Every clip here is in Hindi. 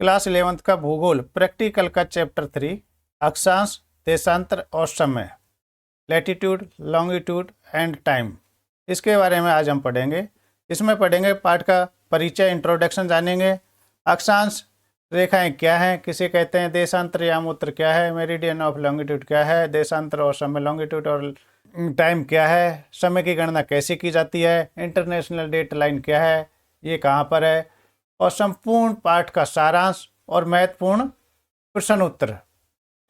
क्लास 11th का भूगोल प्रैक्टिकल का चैप्टर 3 अक्षांश, देशांतर और समय, लैटिट्यूड, लॉन्गिट्यूड एंड टाइम, इसके बारे में आज हम पढ़ेंगे। इसमें पढ़ेंगे पाठ का परिचय, इंट्रोडक्शन जानेंगे। अक्षांश रेखाएं क्या हैं, किसे कहते हैं, देशांतर यामोत्तर क्या है, मेरिडियन ऑफ लॉन्गिट्यूड क्या है, देशांतर और समय लॉन्गिट्यूड और टाइम क्या है, समय की गणना कैसे की जाती है, इंटरनेशनल डेट लाइन क्या है, ये कहाँ पर है, और संपूर्ण पाठ का सारांश और महत्वपूर्ण प्रश्न उत्तर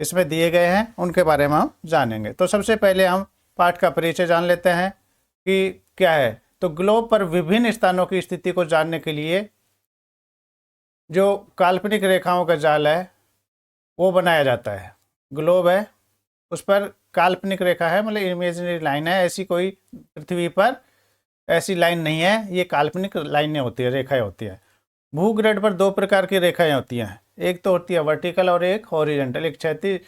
इसमें दिए गए हैं, उनके बारे में हम जानेंगे। तो सबसे पहले हम पाठ का परिचय जान लेते हैं कि क्या है। तो ग्लोब पर विभिन्न स्थानों की स्थिति को जानने के लिए जो काल्पनिक रेखाओं का जाल है वो बनाया जाता है। ग्लोब है, उस पर काल्पनिक रेखा है, मतलब इमेजिनरी लाइन है। ऐसी कोई पृथ्वी पर ऐसी लाइन नहीं है, ये काल्पनिक लाइनें होती है, रेखाएं होती है। भूग्रड पर दो प्रकार की रेखाएं होती हैं, एक तो होती है वर्टिकल और एक हॉरिजेंटल, एक क्षैतिज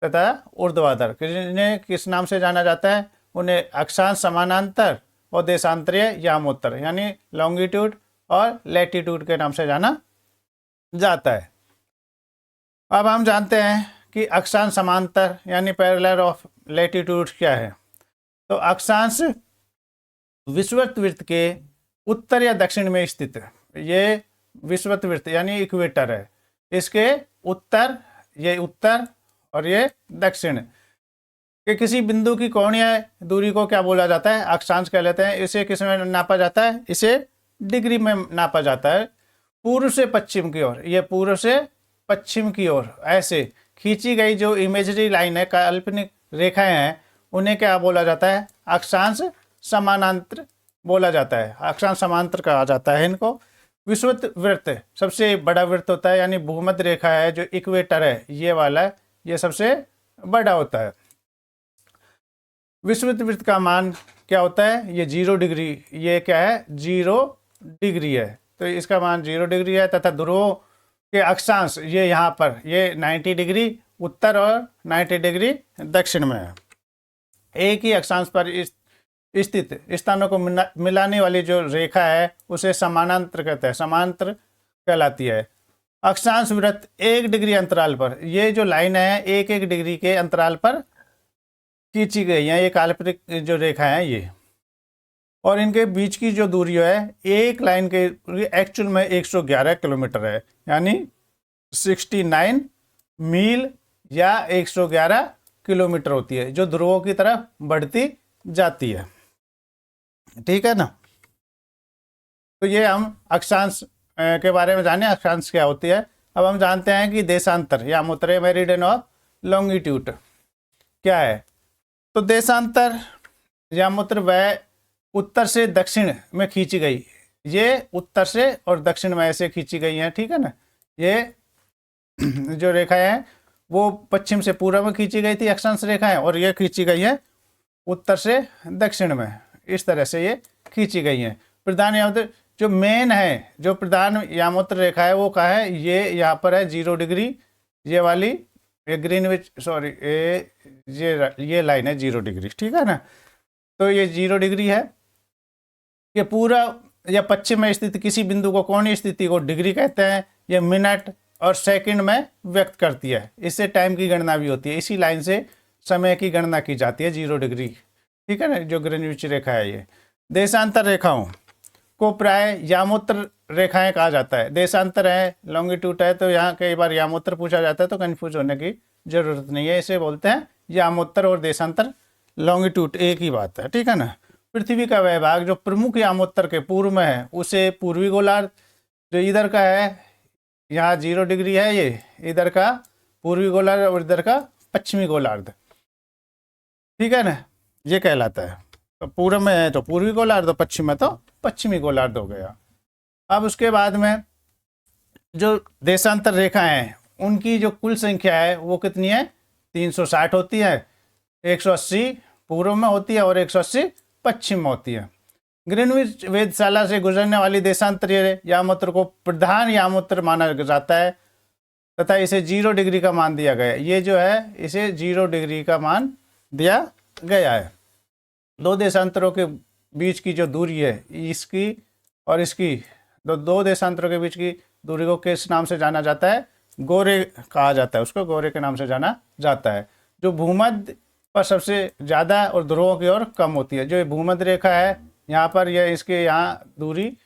तथा ऊर्ध्वाधर। जिन्हें किस नाम से जाना जाता है, उन्हें अक्षांश समानांतर और देशांतरीय यामोत्तर यानी लॉन्गिट्यूड और लैटिट्यूड के नाम से जाना जाता है। अब हम जानते हैं कि अक्षांश समांतर यानी पैरेलल ऑफ लैटिट्यूड क्या है। तो अक्षांश विषुवत वृत्त के उत्तर या दक्षिण में स्थित है। ये विषुवत वृत्त यानी इक्वेटर है, इसके उत्तर, ये उत्तर और ये दक्षिण के किसी बिंदु की कोणीय दूरी को क्या बोला जाता है, अक्षांश कह लेते हैं। इसे किस में नापा जाता है, इसे डिग्री में नापा जाता है। पूर्व से पश्चिम की ओर, ये पूर्व से पश्चिम की ओर ऐसे खींची गई जो इमेजरी लाइन है, काल्पनिक रेखाएं हैं, उन्हें क्या बोला जाता है, अक्षांश समानांतर बोला जाता है। अक्षांश समांतर कहा जाता है इनको। विषुवत वृत्त सबसे बड़ा वृत्त होता है, यानी भूमध्य रेखा है जो इक्वेटर है, ये वाला, ये सबसे बड़ा होता है। विषुवत वृत्त का मान क्या होता है, ये 0 डिग्री, ये क्या है, 0 डिग्री है, तो इसका मान 0 डिग्री है। तथा ध्रुवों के अक्षांश ये यहाँ पर, ये 90 डिग्री उत्तर और 90 डिग्री दक्षिण में है। एक ही अक्षांश पर स्थित स्थानों को मिलाने वाली जो रेखा है उसे समानांतर कहते हैं, समांतर कहलाती है। अक्षांश वृत्त 1 डिग्री अंतराल पर, ये जो लाइन है 1-1 डिग्री के अंतराल पर खींची गई है, ये काल्पनिक जो रेखा है ये, और इनके बीच की जो दूरी है एक लाइन के एक्चुअल में 111 किलोमीटर है, यानी 69 मील या 111 किलोमीटर होती है, जो ध्रुवों की तरफ बढ़ती जाती है। ठीक है ना। तो ये हम अक्षांश के बारे में जाने, अक्षांश क्या होती है। अब हम जानते हैं कि देशांतर यामोत्तर, मेरिडियन ऑफ लॉन्गिट्यूड क्या है। तो देशांतर यामोत्तर वह उत्तर से दक्षिण में खींची गई, ये उत्तर से और दक्षिण में ऐसे खींची गई हैं, ठीक है ना। ये जो रेखाएं हैं वो पश्चिम से पूर्व में खींची गई थी अक्षांश रेखाएं, और ये खींची गई है उत्तर से दक्षिण में, इस तरह से ये खींची गई हैं। प्रधान यामोत्तर जो मेन है, जो प्रधान यामोत्तर रेखा है वो कहाँ है, ये यहाँ पर है 0 डिग्री, ये वाली, ये ग्रीनविच, सॉरी ये लाइन है 0 डिग्री, ठीक है ना। तो ये 0 डिग्री है। ये पूरा या पश्चिम में स्थित किसी बिंदु को, कोणीय स्थिति को डिग्री कहते हैं। ये मिनट और सेकंड में व्यक्त करती है, इससे टाइम की गणना भी होती है, इसी लाइन से समय की गणना की जाती है 0 डिग्री, ठीक है ना, जो ग्रीनविच रेखा है ये। देशांतर रेखाओं को प्राय यामोत्तर रेखाएं कहा जाता है। देशांतर है, लॉन्गिट्यूड है, तो यहाँ कई बार यामोत्तर पूछा जाता है, तो कंफ्यूज होने की जरूरत नहीं है, इसे बोलते हैं यामोत्तर और देशांतर, लॉन्गिट्यूड एक ही बात है, ठीक है ना। पृथ्वी का वह भाग जो प्रमुख यामोत्तर के पूर्व में है उसे पूर्वी गोलार्ध, जो इधर का है, यहाँ 0 डिग्री है, ये इधर का पूर्वी गोलार्ध और इधर का पश्चिमी गोलार्ध, ठीक है ना, ये कहलाता है। तो पूर्व में है तो पूर्वी गोलार्ध, तो पश्चिम में तो पश्चिमी गोलार्ध हो गया। अब उसके बाद में जो देशांतर रेखाएं हैं उनकी जो कुल संख्या है वो कितनी है, 360 होती है। 180 पूर्व में होती है और 180 पश्चिम में होती है। ग्रीनविच वेधशाला से गुजरने वाली देशांतरीय यामोत्तर को प्रधान यामोत्तर माना जाता है तथा इसे 0 डिग्री का मान दिया गया है। ये जो है इसे 0 डिग्री का मान दिया गया है। दो देशांतरों के बीच की जो दूरी है इसकी और इसकी, दो देशांतरों के बीच की दूरी को किस नाम से जाना जाता है? गोरे कहा जाता है, उसको गोरे के नाम से जाना जाता है। जो भूमध्य पर सबसे ज़्यादा और ध्रुवों की ओर कम होती है। जो ये भूमध्य रेखा है यहाँ पर, ये इसके यहाँ दूरी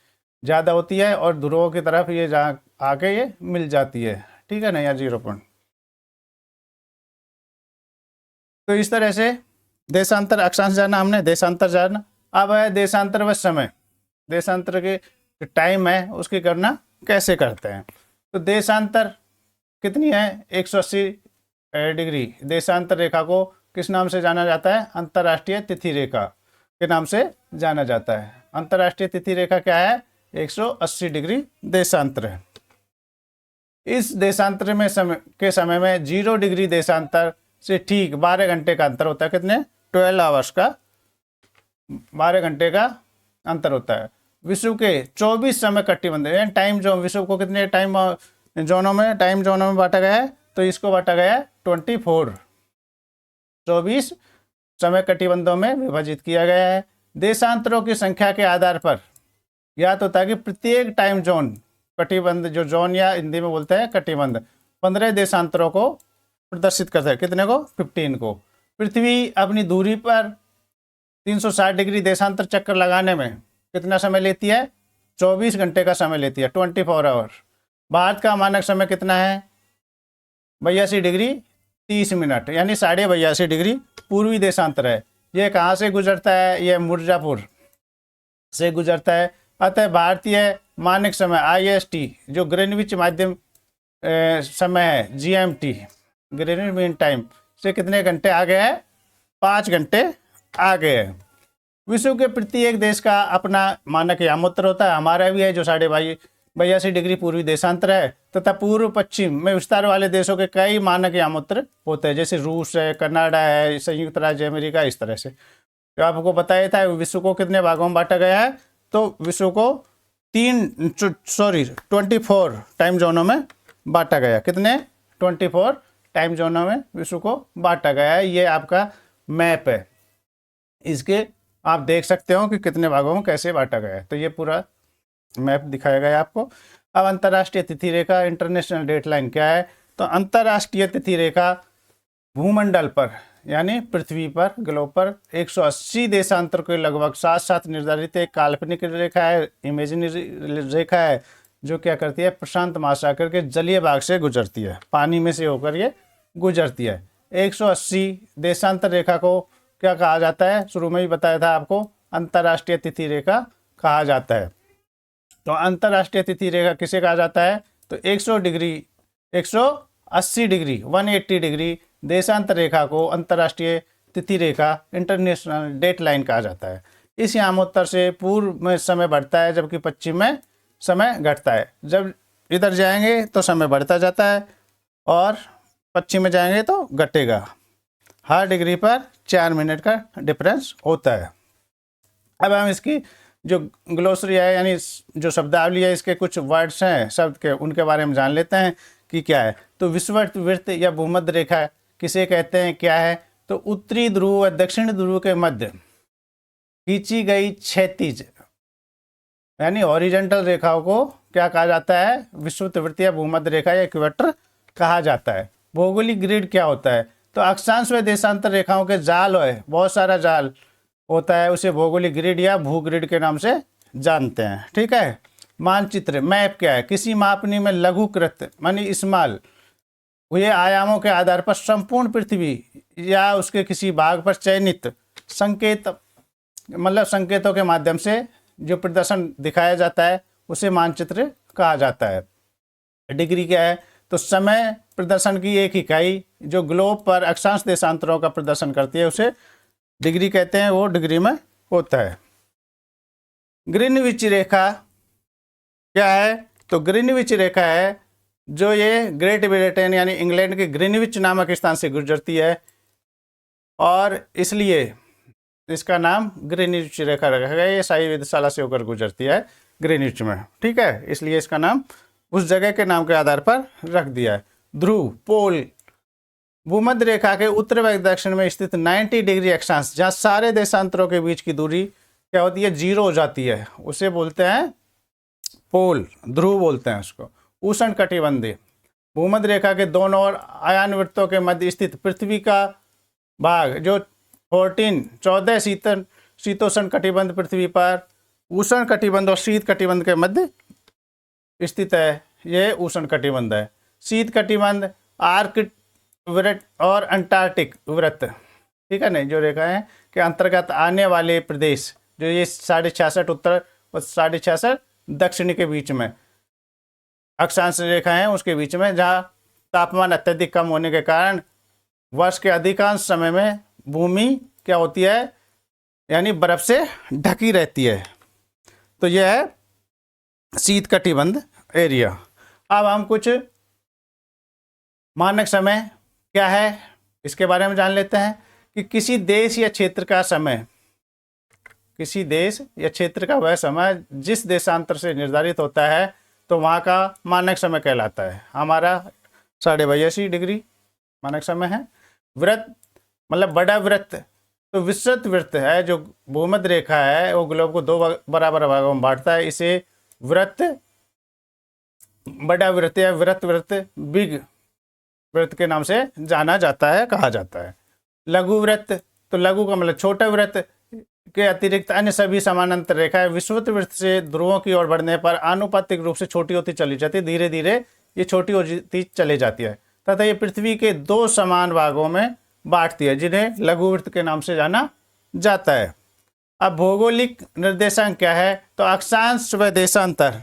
ज़्यादा होती है और ध्रुवों की तरफ ये जहाँ आके ये मिल जाती है, ठीक है ना, यहाँ 0 पॉइंट। तो इस तरह से देशांतर अक्षांश जाना हमने, देशांतर जाना। अब है देशांतर व समय। देशांतर के टाइम है उसकी गणना कैसे करते हैं? तो देशांतर कितनी है? 180 डिग्री। देशांतर रेखा को किस नाम से जाना जाता है? अंतर्राष्ट्रीय तिथि रेखा के नाम से जाना जाता है। अंतर्राष्ट्रीय तिथि रेखा क्या है? 180 डिग्री देशांतर है। इस देशांतर में समय में 0 डिग्री देशांतर से ठीक 12 घंटे का अंतर होता है। कितने? 12 आवर्स का, 12 घंटे का अंतर होता है। विश्व के 24 समय कटिबंध यानी टाइम जोन, विश्व को कितने टाइम जोनों में बांटा गया है? तो इसको बांटा गया है 24 समय कटिबंधों में विभाजित किया गया है। देशांतरों की संख्या के आधार पर ज्ञात होता है कि प्रत्येक टाइम जोन, कटिबंध जो जोन या हिंदी में बोलते हैं कटिबंध, 15 देशांतरों को प्रदर्शित करता है। कितने को? 15 को। पृथ्वी अपनी दूरी पर 360 डिग्री देशांतर चक्कर लगाने में कितना समय लेती है? 24 घंटे का समय लेती है, 24 आवर। भारत का मानक समय कितना है? 82 डिग्री 30 मिनट, यानी 82.5 डिग्री पूर्वी देशांतर है। ये कहाँ से गुजरता है? ये मिर्जापुर से गुजरता है। अतः भारतीय मानक समय IST जो ग्रीनविच माध्यम समय है, GMT ग्रीनविच मीन टाइम से कितने घंटे आगे है? 5 घंटे आगे है। विश्व के प्रत्येक देश का अपना मानक यामोत्तर होता है। हमारा भी है जो 82.5 डिग्री पूर्वी देशांतर है, तथा पूर्व पश्चिम में विस्तार वाले देशों के कई मानक यामोत्तर होते हैं, जैसे रूस है, कनाडा है, संयुक्त राज्य अमेरिका, इस तरह से। तो आपको बताया था विश्व को कितने भागों में बांटा गया है? तो विश्व को 24 टाइम जोनों में बांटा गया। कितने? 24 टाइम जोनों में विश्व को बांटा गया है। ये आपका मैप है, इसके आप देख सकते हो कि कितने भागों में कैसे बांटा गया है। तो ये पूरा मैप दिखाया गया है आपको। अब अंतर्राष्ट्रीय तिथि रेखा, इंटरनेशनल डेट लाइन क्या है? तो अंतर्राष्ट्रीय तिथि रेखा भूमंडल पर यानी पृथ्वी पर, ग्लोब पर 180 देशांतर के लगभग साथ साथ निर्धारित एक काल्पनिक रेखा है, इमेजिनरी रेखा है, जो क्या करती है? प्रशांत महासागर के जलीय भाग से गुजरती है, पानी में से होकर ये गुजरती है। 180 देशांतर रेखा को क्या कहा जाता है? शुरू में ही बताया था आपको, अंतर्राष्ट्रीय तिथि रेखा कहा जाता है। तो अंतर्राष्ट्रीय तिथि रेखा किसे कहा जाता है? तो 180 डिग्री 180 डिग्री देशांतर रेखा को अंतर्राष्ट्रीय तिथि रेखा, इंटरनेशनल डेट लाइन कहा जाता है। इस यामोत्तर से पूर्व में समय बढ़ता है, जबकि पश्चिम में समय घटता है। जब इधर जाएंगे तो समय बढ़ता जाता है और पश्चिम में जाएंगे तो घटेगा। हर डिग्री पर 4 मिनट का डिफरेंस होता है। अब हम इसकी जो ग्लोसरी है यानी जो शब्दावली है, इसके कुछ वर्ड्स हैं शब्द के, उनके बारे में जान लेते हैं कि क्या है। तो विषुवत वृत्त या भूमध्य रेखा किसे कहते हैं, क्या है? तो उत्तरी ध्रुव व दक्षिण ध्रुव के मध्य खींची गई क्षैतिज यानी हॉरिजॉन्टल रेखाओं को क्या कहा जाता है? विषुवत वृत्त या भूमध्य रेखा या इक्वेटर कहा जाता है। भौगोलिक ग्रिड क्या होता है? तो अक्षांश व देशांतर रेखाओं के जाल है, बहुत सारा जाल होता है, उसे भौगोलिक ग्रिड या भूग्रिड के नाम से जानते हैं, ठीक है। मानचित्र, मैप क्या है? किसी मापनी में लघुकृत मानी स्मॉल हुए आयामों के आधार पर संपूर्ण पृथ्वी या उसके किसी भाग पर चयनित संकेत मतलब संकेतों के माध्यम से जो प्रदर्शन दिखाया जाता है उसे मानचित्र कहा जाता है। डिग्री क्या है? तो समय प्रदर्शन की एक इकाई जो ग्लोब पर अक्षांश देशांतरों का प्रदर्शन करती है उसे डिग्री कहते हैं, वो डिग्री में होता है। ग्रीनविच रेखा क्या है? तो ग्रीनविच रेखा है जो ये ग्रेट ब्रिटेन यानी इंग्लैंड के ग्रीनविच नामक स्थान से गुजरती है और इसलिए इसका नाम ग्रीनविच रेखा रखा गया। ये शाही वेधशाला से होकर गुजरती है ग्रीनविच में, ठीक है, इसलिए इसका नाम उस जगह के नाम के आधार पर रख दिया है। ध्रुव, पोल, भूमध्य रेखा के उत्तर व दक्षिण में स्थित 90 डिग्री अक्षांश जहाँ सारे देशांतरों के बीच की दूरी क्या होती है? 0 हो जाती है, उसे बोलते हैं पोल, ध्रुव बोलते हैं उसको। उष्ण कटिबंधीय। भूमध्य रेखा के दोनों ओर आयन वृत्तों के मध्य स्थित पृथ्वी का भाग जो 14 शीतोष्ण कटिबंध पृथ्वी पर उष्ण कटिबंध और शीत कटिबंध के मध्य स्थित है, यह उष्ण कटिबंध है। शीत कटिबंध आर्कटिक वृत्त और अंटार्कटिक वृत्त, ठीक है ना, जो रेखा है के अंतर्गत आने वाले प्रदेश जो ये 66.5 उत्तर और 66.5 दक्षिण के बीच में अक्षांश रेखा है, उसके बीच में, जहाँ तापमान अत्यधिक कम होने के कारण वर्ष के अधिकांश समय में भूमि क्या होती है, यानी बर्फ से ढकी रहती है। तो यह है शीत कटिबंध एरिया। अब हम कुछ मानक समय क्या है इसके बारे में जान लेते हैं कि किसी देश या क्षेत्र का समय, किसी देश या क्षेत्र का वह समय जिस देशांतर से निर्धारित होता है तो वहाँ का मानक समय कहलाता है। हमारा 82.5 डिग्री मानक समय है। वृत्त मतलब बड़ा वृत्त, तो विस्तृत वृत्त है जो भूमध्य रेखा है वो ग्लोब को 2 बराबर भागों में बांटता है। इसे वृत्त, बड़ा वृत्त या वृत्त बिग वृत्त के नाम से जाना जाता है, कहा जाता है। लघु वृत्त, तो लघु का मतलब छोटा वृत्त के अतिरिक्त अन्य सभी समानांतर रेखाएं विषुवत वृत्त से ध्रुवों की ओर बढ़ने पर आनुपातिक रूप से छोटी होती चली जाती है, धीरे धीरे ये छोटी होती चली जाती है तथा ये पृथ्वी के 2 समान भागों में बांटती है जिन्हें लघु वृत्त के नाम से जाना जाता है। अब भौगोलिक निर्देशांक क्या है, तो अक्षांश व देशांतर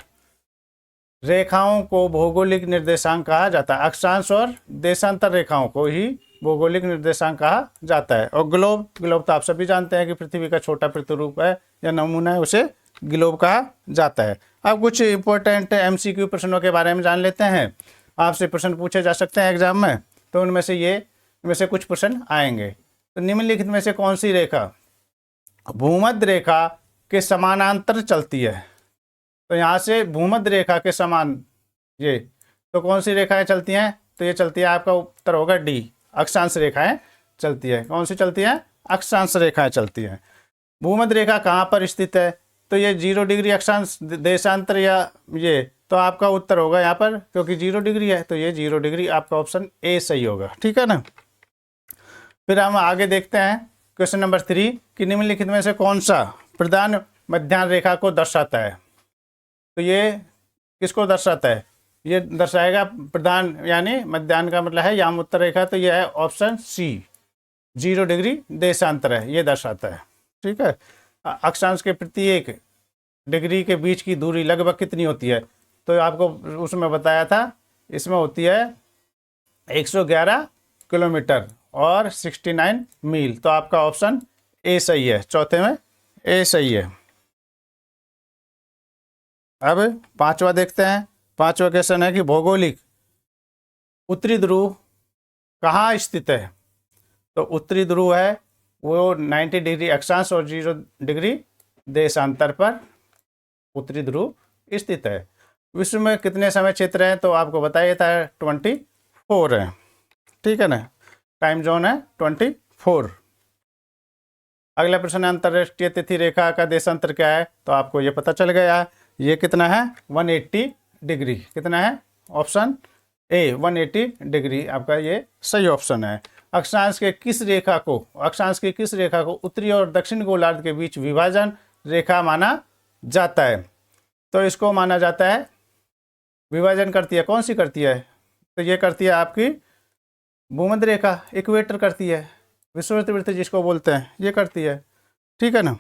रेखाओं को भौगोलिक निर्देशांक कहा जाता है। अक्षांश और देशांतर रेखाओं को ही भौगोलिक निर्देशांक कहा जाता है। और ग्लोब तो आप सभी जानते हैं कि पृथ्वी का छोटा प्रतिरूप है या नमूना है, उसे ग्लोब कहा जाता है। अब कुछ इंपॉर्टेंट MCQ प्रश्नों के बारे में जान लेते हैं। आपसे प्रश्न पूछे जा सकते हैं एग्जाम में, तो उनमें से कुछ प्रश्न आएंगे। तो निम्नलिखित में से कौन सी रेखा भूमध्य रेखा के समानांतर चलती है? तो यहाँ से भूमध्य रेखा के समान ये, तो कौन सी रेखाएं चलती हैं? तो ये चलती है, आपका उत्तर होगा डी, अक्षांश रेखाएं चलती है। कौन सी चलती हैं? अक्षांश रेखाएं चलती हैं। भूमध्य रेखा कहाँ पर स्थित है? तो ये 0 डिग्री अक्षांश देशांतर या ये, तो आपका उत्तर होगा यहाँ पर, क्योंकि 0 डिग्री है तो ये 0 डिग्री, आपका ऑप्शन ए सही होगा, ठीक है ना। फिर हम आगे देखते हैं क्वेश्चन नंबर 3 कि निम्नलिखित में से कौन सा प्रधान मध्याह्न रेखा को दर्शाता है? तो ये किसको दर्शाता है? ये दर्शाएगा प्रधान, यानी मध्याह्न का मतलब है याम उत्तर रेखा, तो यह है ऑप्शन सी, 0 डिग्री देशांतर है, ये दर्शाता है, ठीक है। अक्षांश के प्रत्येक डिग्री के बीच की दूरी लगभग कितनी होती है? तो आपको उसमें बताया था, इसमें होती है 111 किलोमीटर और 69 मील। तो आपका ऑप्शन ए सही है, चौथे में ए सही है। अब 5वां देखते हैं। 5वां क्वेश्चन है कि भौगोलिक उत्तरी ध्रुव कहाँ स्थित है? तो उत्तरी ध्रुव है वो 90 डिग्री अक्षांश और 0 डिग्री देशांतर पर उत्तरी ध्रुव स्थित है। विश्व में कितने समय क्षेत्र हैं? तो आपको बताया था 24 है, ठीक है ना, टाइम जोन है 24। अगला प्रश्न है अंतर्राष्ट्रीय तिथि रेखा का देशांतर क्या है? तो आपको ये पता चल गया, ये कितना है? 180 डिग्री। कितना है? ऑप्शन ए 180 डिग्री, आपका ये सही ऑप्शन है। अक्षांश की किस रेखा को उत्तरी और दक्षिण गोलार्ध के बीच विभाजन रेखा माना जाता है? तो इसको माना जाता है, विभाजन करती है, कौन सी करती है? तो ये करती है आपकी भूमध्य रेखा, इक्वेटर करती है, विषुवत वृत्त जिसको बोलते हैं, ये करती है, ठीक है ना।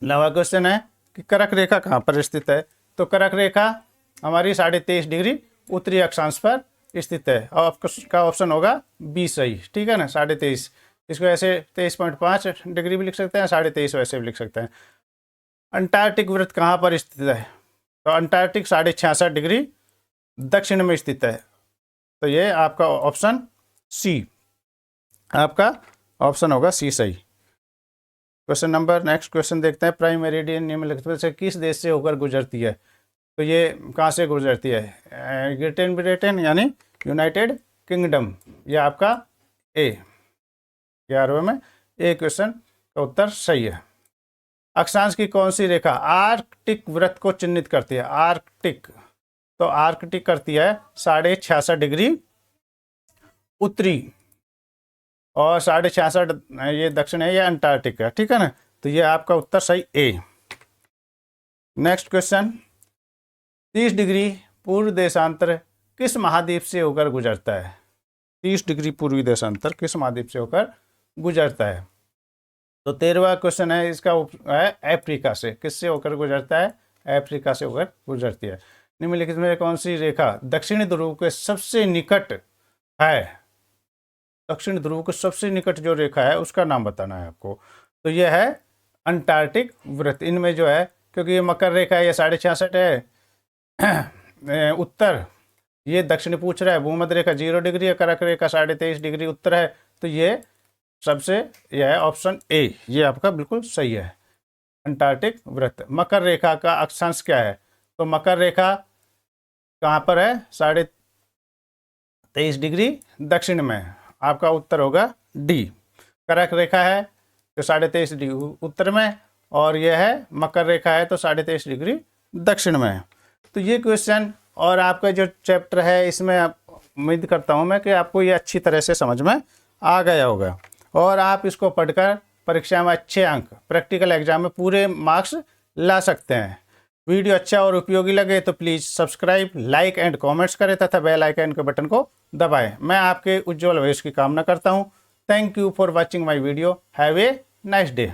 नवा क्वेश्चन है कि करक रेखा कहाँ पर स्थित है? तो करक रेखा हमारी 23.5 डिग्री उत्तरी अक्षांश पर स्थित है, और आपका ऑप्शन होगा बी सही, ठीक है ना, 23.5। इसको ऐसे 23.5 डिग्री भी लिख सकते हैं, 23.5 वैसे भी लिख सकते हैं। अंटार्कटिक वृत्त कहाँ पर स्थित है? तो अंटार्कटिक 66.5 डिग्री दक्षिण में स्थित है, तो ये आपका ऑप्शन सी, आपका ऑप्शन होगा सी सही। नेक्स्ट क्वेश्चन देखते हैं। प्राइम मेरिडियन निम्नलिखित में से किस देश से होकर गुजरती है? तो ये कहाँ से गुजरती है? ग्रेट ब्रिटेन यानी यूनाइटेड किंगडम, ये आपका ए, 11वें में ए क्वेश्चन का उत्तर सही है। अक्षांश की कौन सी रेखा आर्कटिक वृत्त को चिन्हित करती है? आर्कटिक तो आर्कटिक करती है 66.5 डिग्री उत्तरी, और 66.5 ये दक्षिण है, ये अंटार्कटिक है, ठीक है ना। तो ये आपका उत्तर सही ए। नेक्स्ट क्वेश्चन, 30 डिग्री पूर्व देशांतर किस महाद्वीप से होकर गुजरता है? 30 डिग्री पूर्वी देशांतर किस महाद्वीप से होकर गुजरता है? तो 13वां क्वेश्चन है, इसका है अफ्रीका से। किससे होकर गुजरता है? अफ्रीका से होकर गुजरती है। निम्नलिखित में कौन सी रेखा दक्षिणी ध्रुव के सबसे निकट है? दक्षिण ध्रुव के सबसे निकट जो रेखा है उसका नाम बताना है आपको। तो यह है अंटार्कटिक वृत्त। इनमें जो है, क्योंकि ये मकर रेखा है, ये 66.5 है उत्तर, ये दक्षिण पूछ रहा है, भूमध्य रेखा 0 डिग्री है, कर्क रेखा 23.5 डिग्री उत्तर है। तो ये सबसे, यह है ऑप्शन ए, ये आपका बिल्कुल सही है, अंटार्कटिक वृत्त। मकर रेखा का अक्षांश क्या है? तो मकर रेखा कहाँ पर है? 23.5 डिग्री दक्षिण में, आपका उत्तर होगा डी। कर्क रेखा है तो 23.5 डिग्री उत्तर में, और यह है मकर रेखा है तो 23.5 डिग्री दक्षिण में। तो ये क्वेश्चन और आपका जो चैप्टर है, इसमें उम्मीद करता हूँ मैं कि आपको ये अच्छी तरह से समझ में आ गया होगा, और आप इसको पढ़कर परीक्षा में अच्छे अंक, प्रैक्टिकल एग्जाम में पूरे मार्क्स ला सकते हैं। वीडियो अच्छा और उपयोगी लगे तो please subscribe, like and comments करें तथा बेल आइकन के बटन को दबाएं। मैं आपके उज्जवल भविष्य की कामना करता हूं। Thank you for watching my video. Have a nice day.